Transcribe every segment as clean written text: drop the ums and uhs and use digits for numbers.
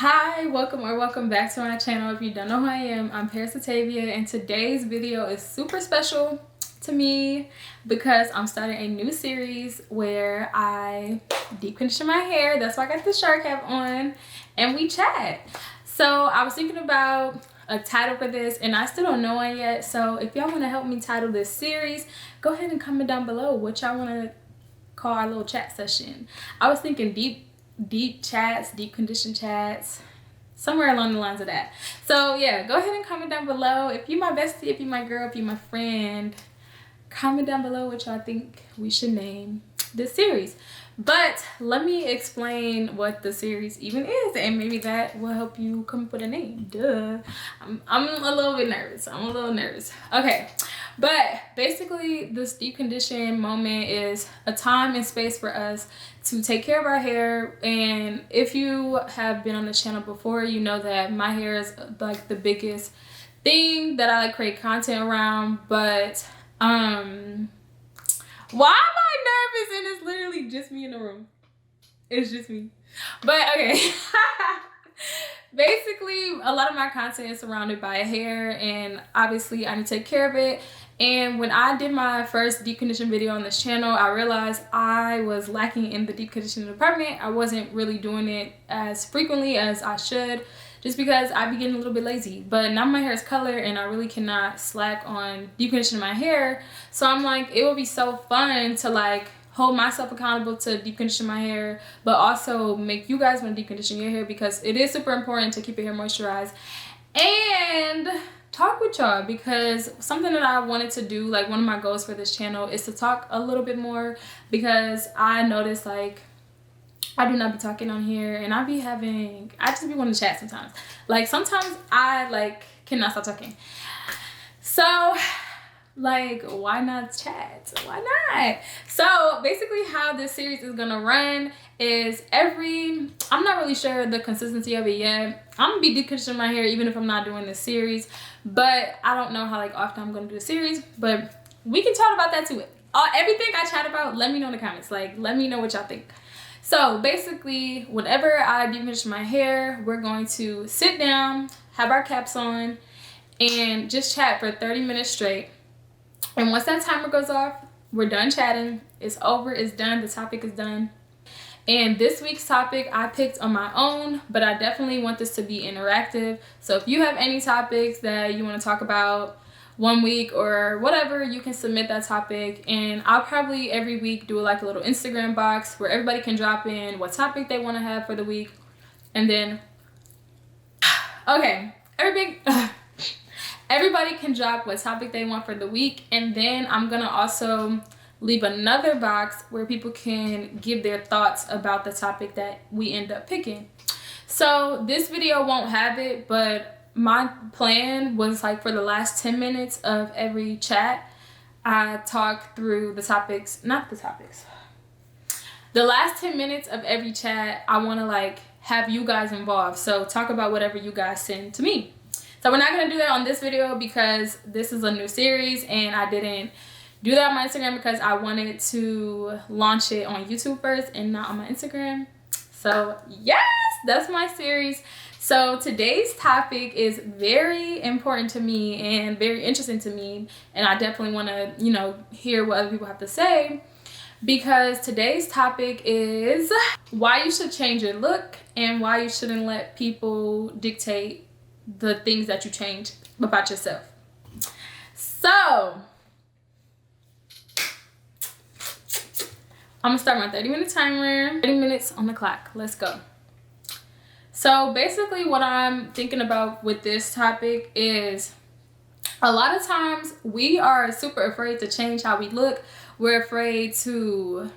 Hi, welcome back to my channel. If you don't know who I am, I'm Atavia, and today's video is super special to me because I'm starting a new series where I deep condition my hair. That's why I got the shark cap on, and we chat. So I was thinking about a title for this, and I still don't know one yet. So if y'all want to help me title this series, go ahead and comment down below what y'all want to call our little chat session. I was thinking deep chats, deep condition chats, somewhere along the lines of that. So yeah, go ahead and comment down below. If you my bestie, if you my girl, if you my friend, comment down below what y'all think we should name this series. But let me explain what the series even is, and maybe that will help you come up with a name. Duh. I'm a little bit nervous. Okay. But basically, this deep condition moment is a time and space for us to take care of our hair. And if you have been on the channel before, you know that my hair is like the biggest thing that I like create content around. But why am I nervous and it's literally just me in the room? It's just me. But okay. Basically, a lot of my content is surrounded by hair, and obviously I need to take care of it. And when I did my first deep condition video on this channel, I realized I was lacking in the deep conditioning department. I wasn't really doing it as frequently as I should, just because I be getting a little bit lazy. But now my hair is colored and I really cannot slack on deep conditioning my hair. So I'm like, it would be so fun to like hold myself accountable to deep condition my hair, but also make you guys want to deep condition your hair, because it is super important to keep your hair moisturized. And talk with y'all, because something that I wanted to do, like one of my goals for this channel, is to talk a little bit more, because I noticed like I do not be talking on here, and I just be wanting to chat sometimes. Like sometimes I like cannot stop talking. So like, why not chat? Why not? So basically how this series is gonna run is I'm not really sure the consistency of it yet. I'm gonna be deep conditioning my hair even if I'm not doing this series, but I don't know how like often I'm gonna do a series, but we can talk about that too. Everything I chat about, let me know in the comments. Like, let me know what y'all think. So basically, whenever I deep condition my hair, we're going to sit down, have our caps on, and just chat for 30 minutes straight. And once that timer goes off, we're done chatting. It's over, it's done, the topic is done. And this week's topic I picked on my own, but I definitely want this to be interactive. So if you have any topics that you want to talk about one week or whatever, you can submit that topic. And I'll probably every week do like a little Instagram box where everybody can drop in what topic they want to have for the week. And then, okay, everybody can drop what topic they want for the week, and then I'm gonna also leave another box where people can give their thoughts about the topic that we end up picking. So this video won't have it, but my plan was like for the last 10 minutes of every chat, I talk through the last 10 minutes of every chat, I want to like have you guys involved. So talk about whatever you guys send to me. So we're not going to do that on this video because this is a new series, and I didn't do that on my Instagram because I wanted to launch it on YouTube first and not on my Instagram. So yes, that's my series. So today's topic is very important to me and very interesting to me, and I definitely want to, hear what other people have to say, because today's topic is why you should change your look and why you shouldn't let people dictate the things that you change about yourself. So I'm gonna start my 30-minute timer. 30 minutes on the clock. Let's go. So basically what I'm thinking about with this topic is a lot of times we are super afraid to change how we look. We're afraid to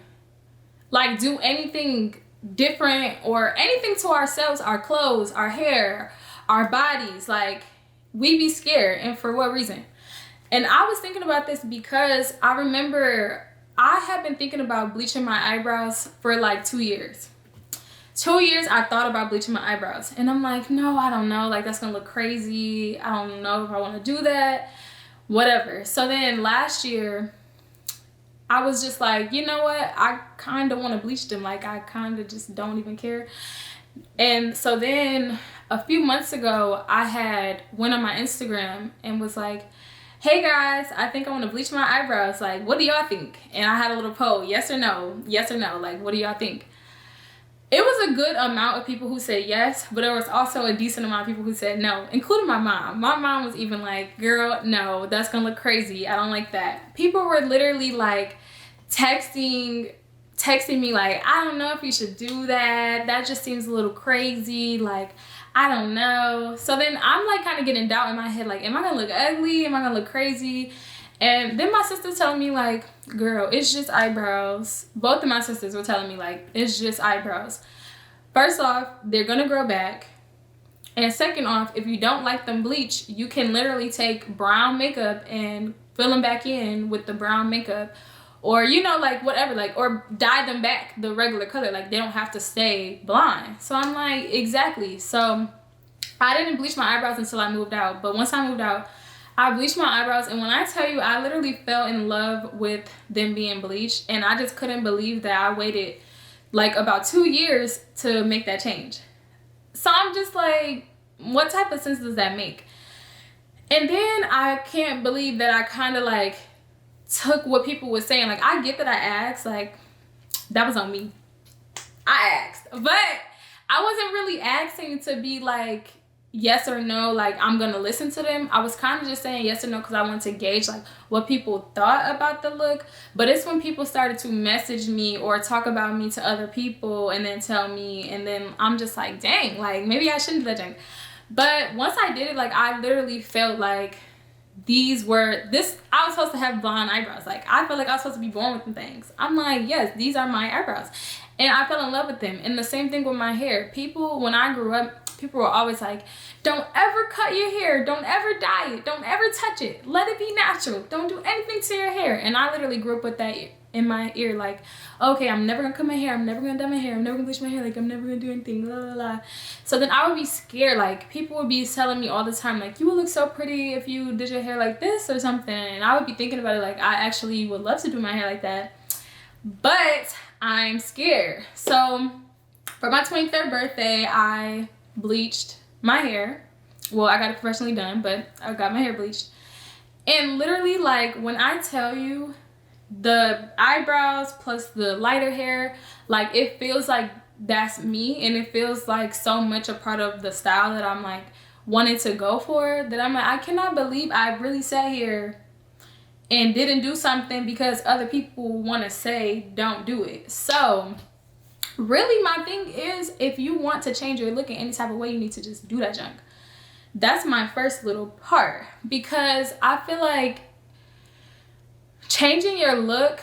like do anything different or anything to ourselves, our clothes, our hair, our bodies. Like, we be scared, and for what reason? And I was thinking about this because I remember I have been thinking about bleaching my eyebrows for like 2 years. 2 years I thought about bleaching my eyebrows, and I'm like, no, I don't know, like that's gonna look crazy. I don't know if I want to do that, whatever. So then last year I was just like, you know what, I kind of want to bleach them. Like, I kind of just don't even care. And so then a few months ago, I had went on my Instagram and was like, hey guys, I think I want to bleach my eyebrows. Like, what do y'all think? And I had a little poll, yes or no, like, what do y'all think? It was a good amount of people who said yes, but there was also a decent amount of people who said no, including my mom. My mom was even like, girl, no, that's gonna look crazy. I don't like that. People were literally like texting me like, I don't know if you should do that. That just seems a little crazy. Like, I don't know. So then I'm like kind of getting doubt in my head, like, am I gonna look ugly? Am I gonna look crazy? And then my sister's telling me like, girl, it's just eyebrows. Both of my sisters were telling me like, it's just eyebrows. First off, they're gonna grow back. And second off, if you don't like them bleached, you can literally take brown makeup and fill them back in with the brown makeup. Or, you know, like whatever, like, or dye them back the regular color. Like, they don't have to stay blonde. So I'm like, exactly. So I didn't bleach my eyebrows until I moved out. But once I moved out, I bleached my eyebrows. And when I tell you, I literally fell in love with them being bleached. And I just couldn't believe that I waited like about 2 years to make that change. So I'm just like, what type of sense does that make? And then I can't believe that I kind of like took what people were saying. Like, I get that I asked, like, that was on me. I asked, but I wasn't really asking to be like yes or no, like I'm gonna listen to them. I was kind of just saying yes or no because I wanted to gauge like what people thought about the look. But it's when people started to message me or talk about me to other people and then tell me, and then I'm just like, dang, like maybe I shouldn't do that thing. But once I did it, like I literally felt like I was supposed to have blonde eyebrows. Like, I felt like I was supposed to be born with them things. I'm like, yes, these are my eyebrows. And I fell in love with them. And the same thing with my hair. People, when I grew up, people were always like, don't ever cut your hair. Don't ever dye it. Don't ever touch it. Let it be natural. Don't do anything to your hair. And I literally grew up with that in my ear, like, okay, I'm never gonna cut my hair. I'm never gonna dye my hair. I'm never gonna bleach my hair. Like, I'm never gonna do anything. La la la. So then I would be scared. Like, people would be telling me all the time, like, you would look so pretty if you did your hair like this or something. And I would be thinking about it, like, I actually would love to do my hair like that, but I'm scared. So for my 23rd birthday, I bleached my hair. Well, I got it professionally done, but I got my hair bleached. And literally, like, when I tell you, the eyebrows plus the lighter hair, like, it feels like that's me, and it feels like so much a part of the style that I'm like wanting to go for, that I'm like, I cannot believe I really sat here and didn't do something because other people want to say don't do it. So really my thing is, if you want to change your look in any type of way, you need to just do that junk. That's my first little part, because I feel like changing your look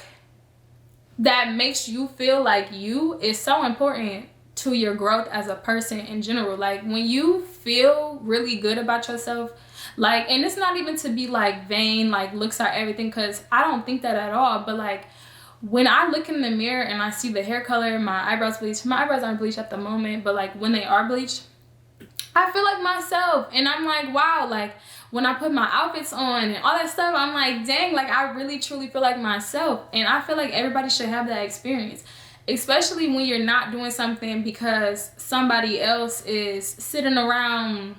that makes you feel like you is so important to your growth as a person in general. Like, when you feel really good about yourself, like, and it's not even to be like vain, like looks are everything, because I don't think that at all. But like, when I look in the mirror and I see the hair color, my eyebrows bleached. My eyebrows aren't bleached at the moment, but like when they are bleached, I feel like myself. And I'm like, wow, like when I put my outfits on and all that stuff, I'm like, dang, like I really truly feel like myself. And I feel like everybody should have that experience, especially when you're not doing something because somebody else is sitting around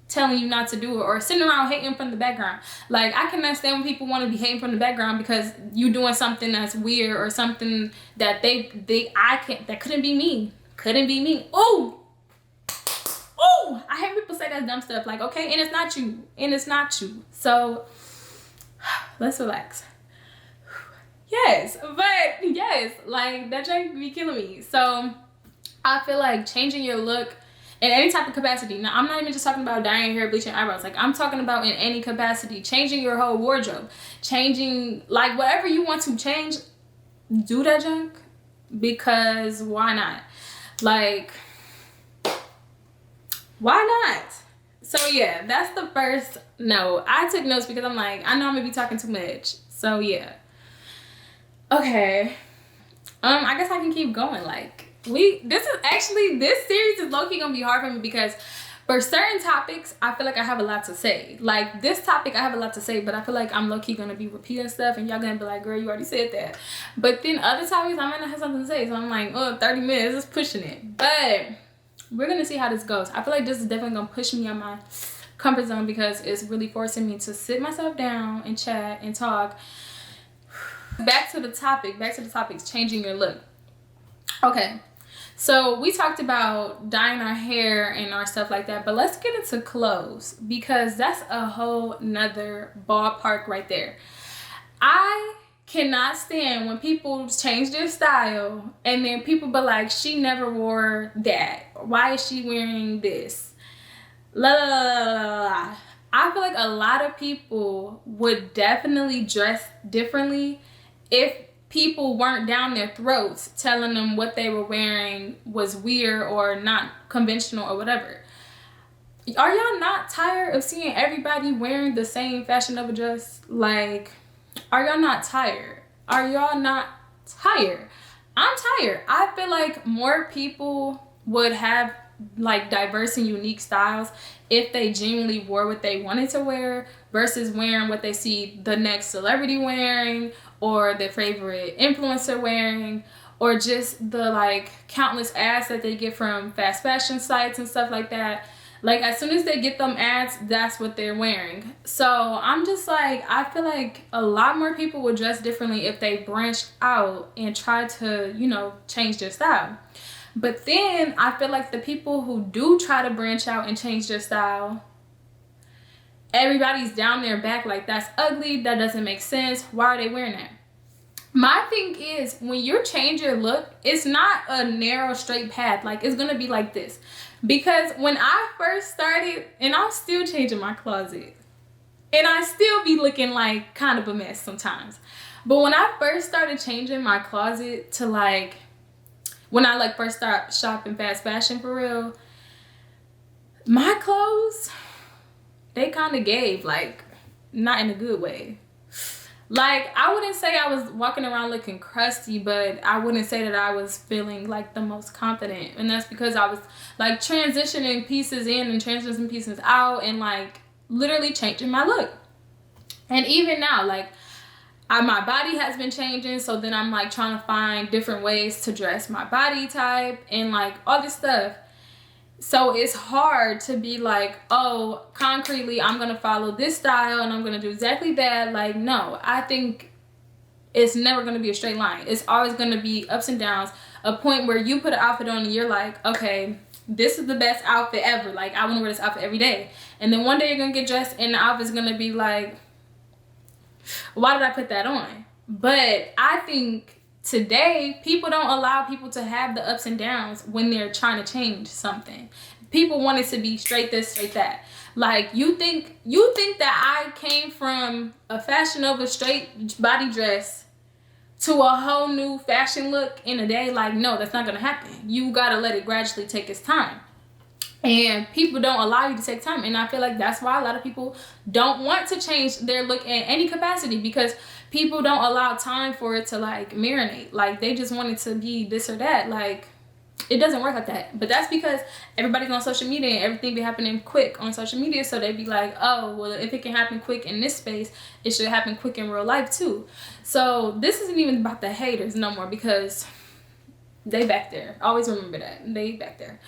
telling you not to do it, or sitting around hating from the background. Like, I cannot stand when people want to be hating from the background because you doing something that's weird or something that that couldn't be me. Couldn't be me. Oh, I hate people say that dumb stuff. Like, okay, and it's not you. And it's not you. So let's relax. Yes, but yes, like that drink be killing me. So I feel like changing your look in any type of capacity. Now, I'm not even just talking about dyeing your hair, bleaching eyebrows. Like, I'm talking about in any capacity. Changing your whole wardrobe. Changing, like, whatever you want to change, do that junk. Because why not? Like, why not? So, yeah, that's the first no. I took notes because I'm like, I know I'm going to be talking too much. So, yeah. Okay. I guess I can keep going. Like, this series is low-key gonna be hard for me because for certain topics I feel like I have a lot to say. Like, this topic I have a lot to say, but I feel like I'm low-key gonna be repeating stuff and y'all gonna be like, girl, you already said that. But then other topics I might not have something to say, so I'm like, oh, 30 minutes is pushing it. But we're gonna see how this goes. I feel like this is definitely gonna push me on my comfort zone because it's really forcing me to sit myself down and chat and talk. Back to the topics, changing your look. Okay, so we talked about dyeing our hair and our stuff like that, but let's get into clothes because that's a whole nother ballpark right there. I cannot stand when people change their style and then people be like, she never wore that. Why is she wearing this? La la la la la. I feel like a lot of people would definitely dress differently if people weren't down their throats telling them what they were wearing was weird or not conventional or whatever. Are y'all not tired of seeing everybody wearing the same Fashion Nova dress? Like, are y'all not tired? Are y'all not tired? I'm tired. I feel like more people would have like diverse and unique styles if they genuinely wore what they wanted to wear versus wearing what they see the next celebrity wearing or their favorite influencer wearing, or just the like countless ads that they get from fast fashion sites and stuff like that. Like as soon as they get them ads, that's what they're wearing. So I'm just like, I feel like a lot more people would dress differently if they branched out and tried to, you know, change their style. But then I feel like the people who do try to branch out and change their style, everybody's down their back like that's ugly, that doesn't make sense, why are they wearing that? My thing is, when you change your look, it's not a narrow straight path. Like it's gonna be like this. Because when I first started, and I'm still changing my closet, and I still be looking like kind of a mess sometimes, but when I first started changing my closet to like, when I like first start shopping fast fashion for real, my clothes, they kind of gave, like not in a good way. Like I wouldn't say I was walking around looking crusty, but I wouldn't say that I was feeling like the most confident, and that's because I was like transitioning pieces in and transitioning pieces out and like literally changing my look. And even now, like my body has been changing, so then I'm like trying to find different ways to dress my body type and like all this stuff. So it's hard to be like, oh, concretely, I'm going to follow this style and I'm going to do exactly that. Like, no, I think it's never going to be a straight line. It's always going to be ups and downs. A point where you put an outfit on and you're like, okay, this is the best outfit ever. Like, I want to wear this outfit every day. And then one day you're going to get dressed and the outfit's going to be like, why did I put that on? But I think today, people don't allow people to have the ups and downs when they're trying to change something. People want it to be straight this, straight that. Like, you think that I came from a Fashion Nova straight body dress to a whole new fashion look in a day? Like, no, that's not gonna happen. You gotta let it gradually take its time. And people don't allow you to take time. And I feel like that's why a lot of people don't want to change their look in any capacity, because people don't allow time for it to like marinate. Like they just want it to be this or that. Like it doesn't work like that. But that's because everybody's on social media and everything be happening quick on social media. So they be like, oh, well, if it can happen quick in this space, it should happen quick in real life too. So this isn't even about the haters no more, because they back there. Always remember that. They back there.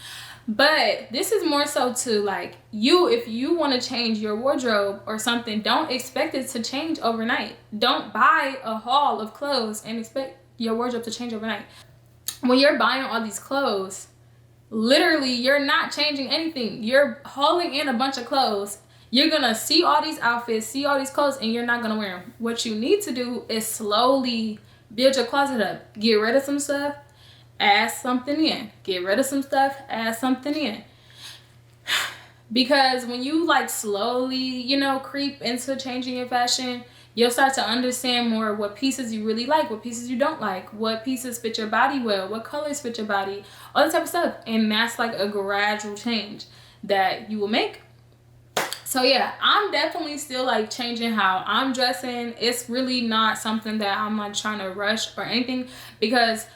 But this is more so to like you, if you want to change your wardrobe or something, don't expect it to change overnight. Don't buy a haul of clothes and expect your wardrobe to change overnight. When you're buying all these clothes, literally you're not changing anything. You're hauling in a bunch of clothes. You're gonna see all these outfits, see all these clothes, and you're not gonna wear them. What you need to do is slowly build your closet up. Get rid of some stuff, add something in. Get rid of some stuff, add something in. Because when you like slowly, you know, creep into changing your fashion, you'll start to understand more what pieces you really like, what pieces you don't like, what pieces fit your body well, what colors fit your body, all that type of stuff. And that's like a gradual change that you will make. So yeah, I'm definitely still like changing how I'm dressing. It's really not something that I'm like trying to rush or anything, because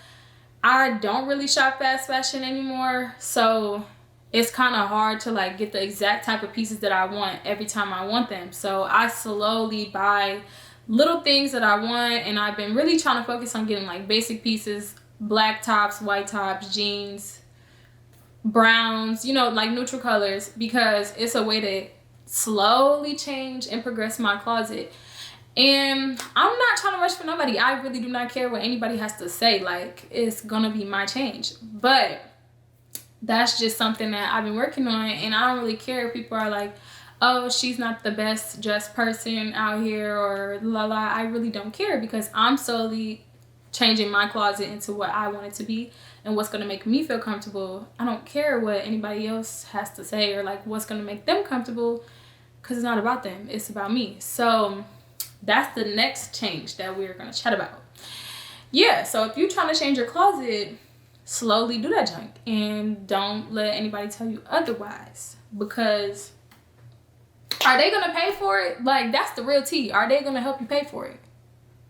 I don't really shop fast fashion anymore, so it's kind of hard to like get the exact type of pieces that I want every time I want them. So I slowly buy little things that I want, and I've been really trying to focus on getting like basic pieces, black tops, white tops, jeans, browns, you know, like neutral colors, because it's a way to slowly change and progress my closet. And I'm not trying to rush for nobody. I really do not care what anybody has to say. Like, it's gonna be my change. But that's just something that I've been working on, and I don't really care if people are like, oh, she's not the best dressed person out here, or la la. I really don't care, because I'm slowly changing my closet into what I want it to be and what's gonna make me feel comfortable. I don't care what anybody else has to say, or like what's gonna make them comfortable, because it's not about them, it's about me. So that's the next change that we're gonna chat about. Yeah, so if you're trying to change your closet, slowly do that junk, and don't let anybody tell you otherwise, because are they gonna pay for it? Like, that's the real tea. Are they gonna help you pay for it?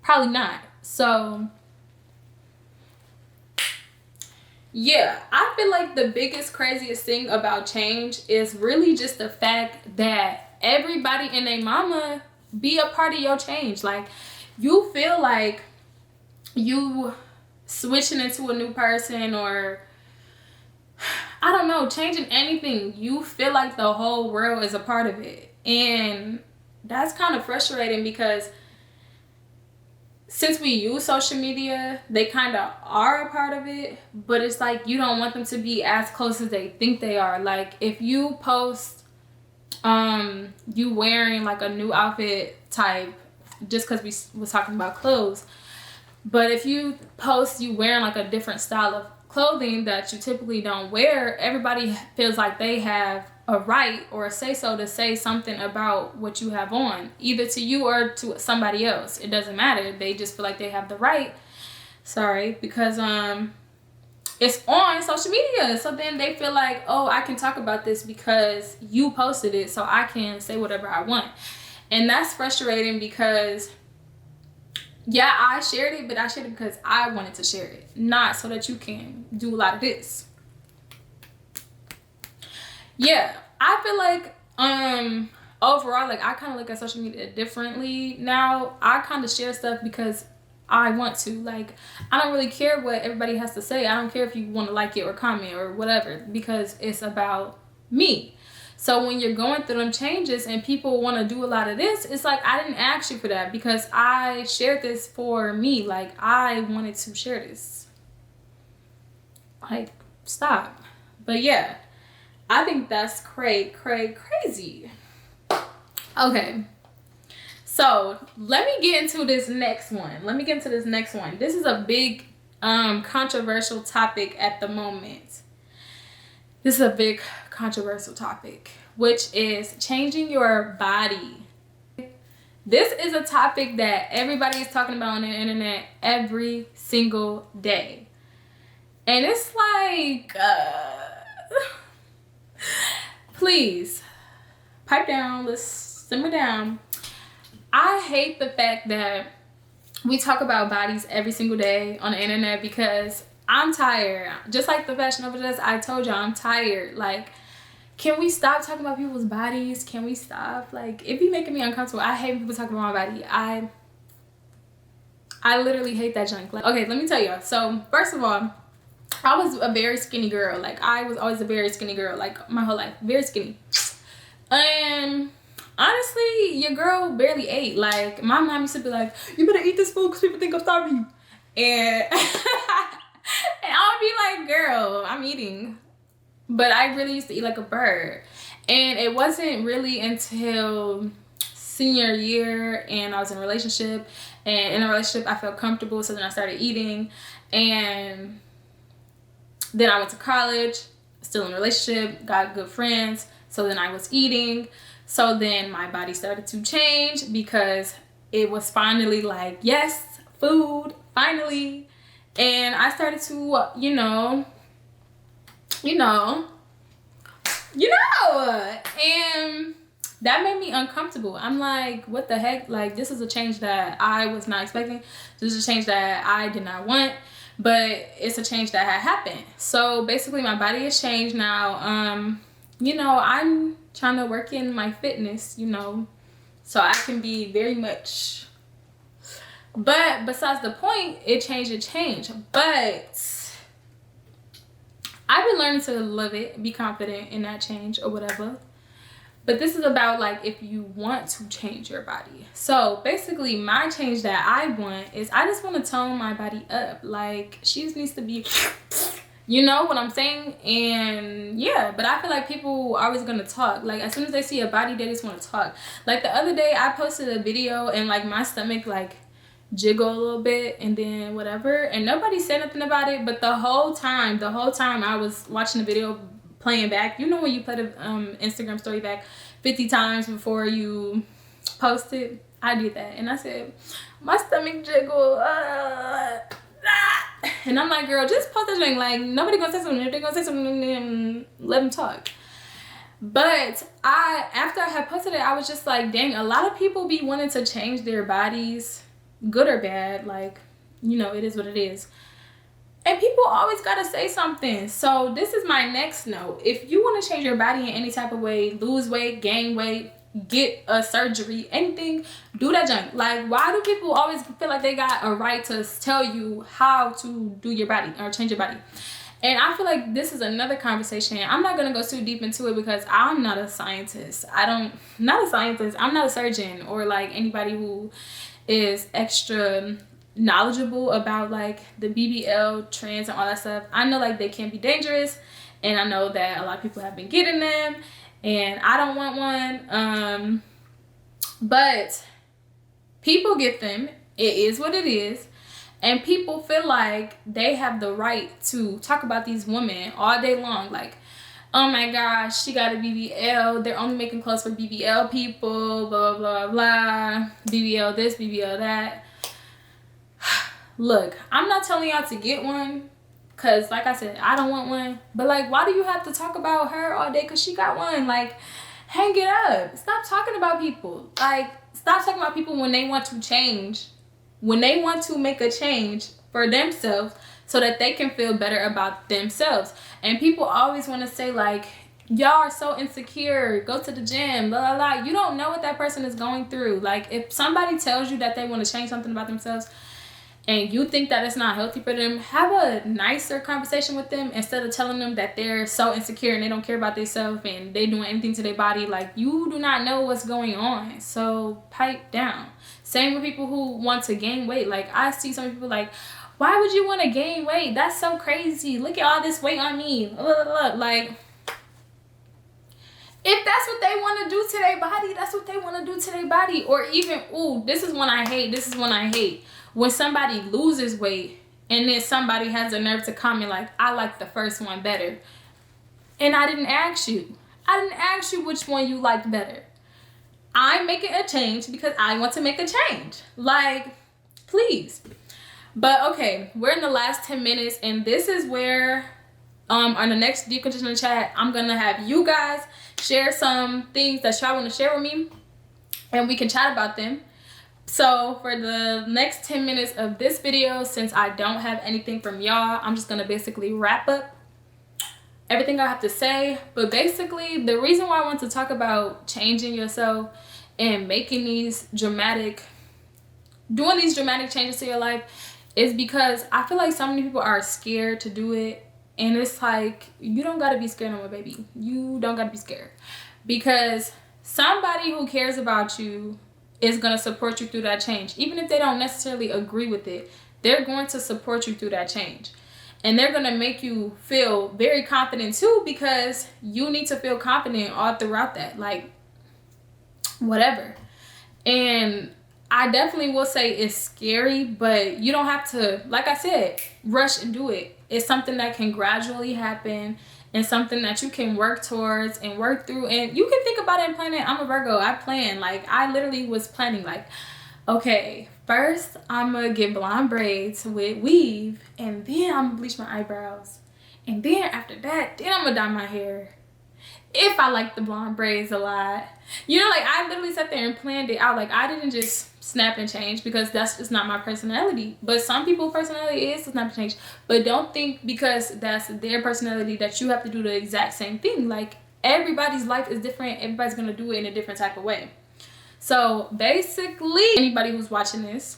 Probably not. So yeah, I feel like the biggest, craziest thing about change is really just the fact that everybody and their mama be a part of your change. Like, you feel like you switching into a new person, or I don't know, changing anything, you feel like the whole world is a part of it. And that's kind of frustrating, because since we use social media, they kind of are a part of it, but it's like you don't want them to be as close as they think they are. Like, if you post you wearing like a new outfit type, just because we was talking about clothes, but if you post you wearing like a different style of clothing that you typically don't wear, everybody feels like they have a right or a say-so to say something about what you have on, either to you or to somebody else. It doesn't matter. They just feel like they have the right. Sorry, because it's on social media. So then they feel like, oh, I can talk about this because you posted it, so I can say whatever I want. And that's frustrating, because yeah, I shared it, but I shared it because I wanted to share it, not so that you can do a lot of this. Yeah, I feel like overall, like, I kind of look at social media differently now. I kind of share stuff because I want to. Like, I don't really care what everybody has to say. I don't care if you want to like it or comment or whatever, because it's about me. So when you're going through them changes and people want to do a lot of this, it's like, I didn't ask you for that, because I shared this for me. Like, I wanted to share this. Like, stop. But yeah, I think that's crazy. Okay, so let me get into this next one. This is a big controversial topic at the moment. This is a big controversial topic, which is changing your body. This is a topic that everybody is talking about on the internet every single day. And it's like, please, pipe down, let's simmer down. I hate the fact that we talk about bodies every single day on the internet, because I'm tired. Just like the Fashion Nova does, I told y'all I'm tired. Like, can we stop talking about people's bodies? Can we stop? Like, it be making me uncomfortable. I hate people talking about my body. I literally hate that junk. Like, okay, let me tell y'all. So, first of all, I was a very skinny girl. Like, I was always a very skinny girl, like, my whole life. Very skinny. And honestly, your girl barely ate. Like, my mom used to be like, you better eat this food because people think I'm starving you. And and I would be like, girl, I'm eating. But I really used to eat like a bird. And it wasn't really until senior year and I was in a relationship. And in a relationship, I felt comfortable. So then I started eating. And then I went to college, still in a relationship, got good friends. So then I was eating. So then my body started to change, because it was finally like, yes, food, finally. And I started to, you know, and that made me uncomfortable. I'm like, what the heck? Like, this is a change that I was not expecting. This is a change that I did not want, but it's a change that had happened. So basically my body has changed now. You know, I'm trying to work in my fitness, you know, so I can be very much. But besides the point, it changed. But I've been learning to love it, be confident in that change or whatever. But this is about like if you want to change your body. So basically my change that I want is I just want to tone my body up. Like she just needs to be, you know what I'm saying? And yeah, but I feel like people are always going to talk. Like as soon as they see a body, they just want to talk. Like the other day I posted a video and like my stomach like jiggle a little bit and then whatever. And nobody said nothing about it. But the whole time I was watching the video, playing back. You know when you play the Instagram story back 50 times before you post it? I did that. And I said, my stomach jiggle. And I'm like, girl, just post that thing. Like, nobody gonna say something. If they gonna say something, then let them talk. But after I had posted it, I was just like, dang, a lot of people be wanting to change their bodies, good or bad. Like, you know, it is what it is. And people always got to say something. So this is my next note. If you want to change your body in any type of way, lose weight, gain weight, get a surgery, anything, do that junk. Like, why do people always feel like they got a right to tell you how to do your body or change your body? And I feel like this is another conversation. I'm not going to go too deep into it because I'm not a scientist. I'm not a surgeon or like anybody who is extra knowledgeable about like the BBL trends and all that stuff. I know like they can be dangerous, and I know that a lot of people have been getting them, and I don't want one. But people get them. It is what it is. And people feel like they have the right to talk about these women all day long. Like, oh my gosh, she got a BBL. They're only making clothes for BBL people, blah, blah, blah. BBL this, BBL that. Look, I'm not telling y'all to get one because, like I said, I don't want one. But, like, why do you have to talk about her all day because she got one? Like, hang it up. Stop talking about people. Like, stop talking about people when they want to change. When they want to make a change for themselves so that they can feel better about themselves. And people always want to say, like, y'all are so insecure. Go to the gym, blah, blah, blah. You don't know what that person is going through. Like, if somebody tells you that they want to change something about themselves, and you think that it's not healthy for them, have a nicer conversation with them instead of telling them that they're so insecure and they don't care about themselves and they doing anything to their body. Like, you do not know what's going on, so pipe down. Same with people who want to gain weight. Like, I see some people like, why would you want to gain weight? That's so crazy. Look at all this weight on me. Like, if that's what they want to do to their body, that's what they want to do to their body. Or even, ooh, this is one I hate. When somebody loses weight and then somebody has the nerve to comment like, I like the first one better. And I didn't ask you. I didn't ask you which one you liked better. I'm making a change because I want to make a change. Like, please. But okay, we're in the last 10 minutes and this is where on the next deep conditioner chat, I'm going to have you guys share some things that y'all want to share with me and we can chat about them. So for the next 10 minutes of this video, since I don't have anything from y'all, I'm just going to basically wrap up everything I have to say. But basically, the reason why I want to talk about changing yourself and making doing these dramatic changes to your life is because I feel like so many people are scared to do it. And it's like, you don't got to be scared no more, baby. You don't got to be scared. Because somebody who cares about you is going to support you through that change. Even if they don't necessarily agree with it, they're going to support you through that change. And they're going to make you feel very confident too, because you need to feel confident all throughout that. Like, whatever. And I definitely will say it's scary, but you don't have to, like I said, rush and do it. It's something that can gradually happen and something that you can work towards and work through. And you can think about it and plan it. I'm a Virgo. I plan. Like, I literally was planning like, okay, first I'm going to get blonde braids with weave, and then I'm going to bleach my eyebrows. And then after that, then I'm going to dye my hair. If I like the blonde braids a lot. You know, like, I literally sat there and planned it out. Like, I didn't just snap and change because that's just not my personality. But some people's personality is to snap and change. But don't think because that's their personality that you have to do the exact same thing. Like, everybody's life is different. Everybody's going to do it in a different type of way. So, basically, anybody who's watching this,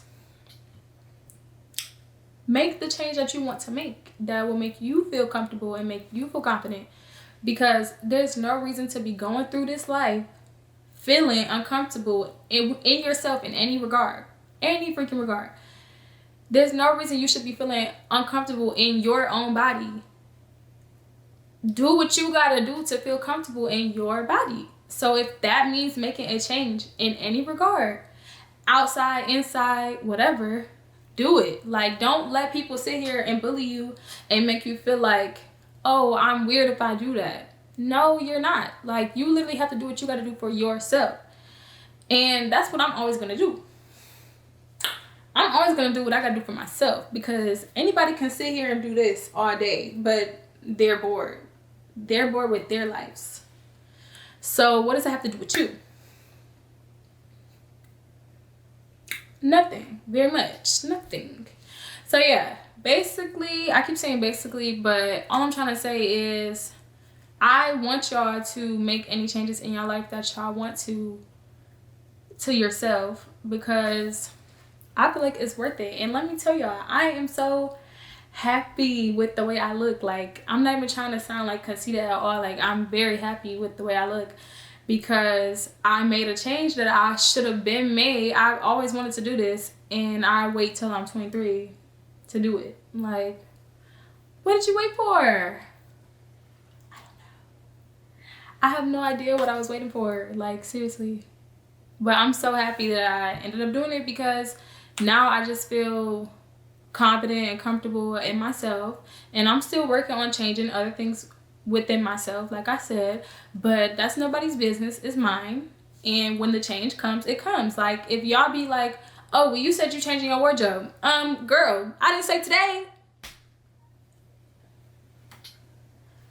Make the change that you want to make that will make you feel comfortable and make you feel confident, because there's no reason to be going through this life feeling uncomfortable in yourself in any regard, any freaking regard. There's no reason you should be feeling uncomfortable in your own body. Do what you gotta do to feel comfortable in your body. So if that means making a change in any regard, outside, inside, whatever, do it. Like, don't let people sit here and bully you and make you feel like, oh, I'm weird if I do that. No, you're not. Like, you literally have to do what you gotta do for yourself. And that's what I'm always gonna do. I'm always gonna do what I gotta do for myself, because anybody can sit here and do this all day, but they're bored. They're bored with their lives. So what does it have to do with you? Nothing. Very much. Nothing. So yeah, basically, I keep saying basically, but all I'm trying to say is I want y'all to make any changes in your life that y'all want to yourself, because I feel like it's worth it. And let me tell y'all, I am so happy with the way I look. Like, I'm not even trying to sound like conceited at all. Like, I'm very happy with the way I look, because I made a change that I should have been made. I always wanted to do this, and I wait till I'm 23 to do it. Like, what did you wait for? I don't know. I have no idea what I was waiting for. Like, seriously. But I'm so happy that I ended up doing it, because now I just feel confident and comfortable in myself. And I'm still working on changing other things within myself, like I said, but that's nobody's business. It's mine. And when the change comes, it comes. Like, if y'all be like, oh, well, you said you're changing your wardrobe. Girl, I didn't say today.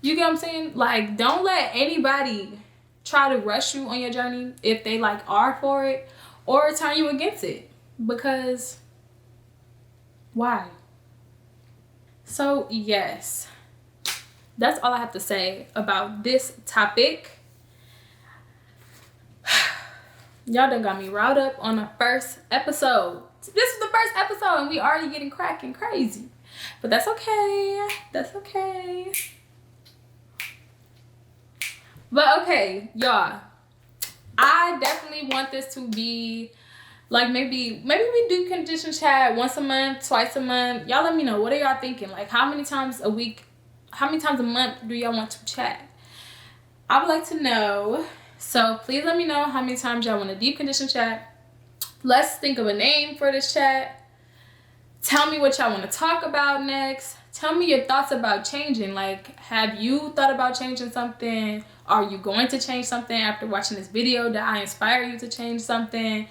You get what I'm saying? Like, don't let anybody try to rush you on your journey if they like are for it, or turn you against it, because why? So yes, that's all I have to say about this topic. Y'all done got me riled up on the first episode. This is the first episode and we already getting cracking crazy, but that's okay. That's okay. But okay, y'all, I definitely want this to be like, maybe we do condition chat once a month, twice a month. Y'all let me know, what are y'all thinking? Like, how many times a week, how many times a month do y'all want to chat? I would like to know. So please let me know how many times y'all want a deep condition chat. Let's think of a name for this chat. Tell me what y'all want to talk about next. Tell me your thoughts about changing. Like, have you thought about changing something? Are you going to change something after watching this video? Did I inspire you to change something?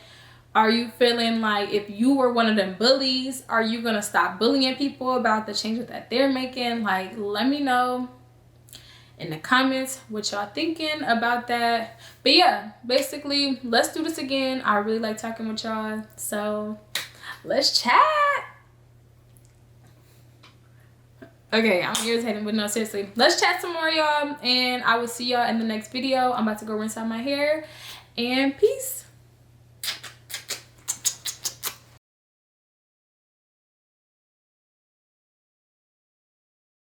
Are you feeling like, if you were one of them bullies, are you going to stop bullying people about the changes that they're making? Like, let me know in the comments what y'all thinking about that. But yeah, basically, let's do this again. I really like talking with y'all, so let's chat. Okay, I'm irritated, but no, seriously, let's chat some more, y'all, and I will see y'all in the next video. I'm about to go rinse out my hair, and peace.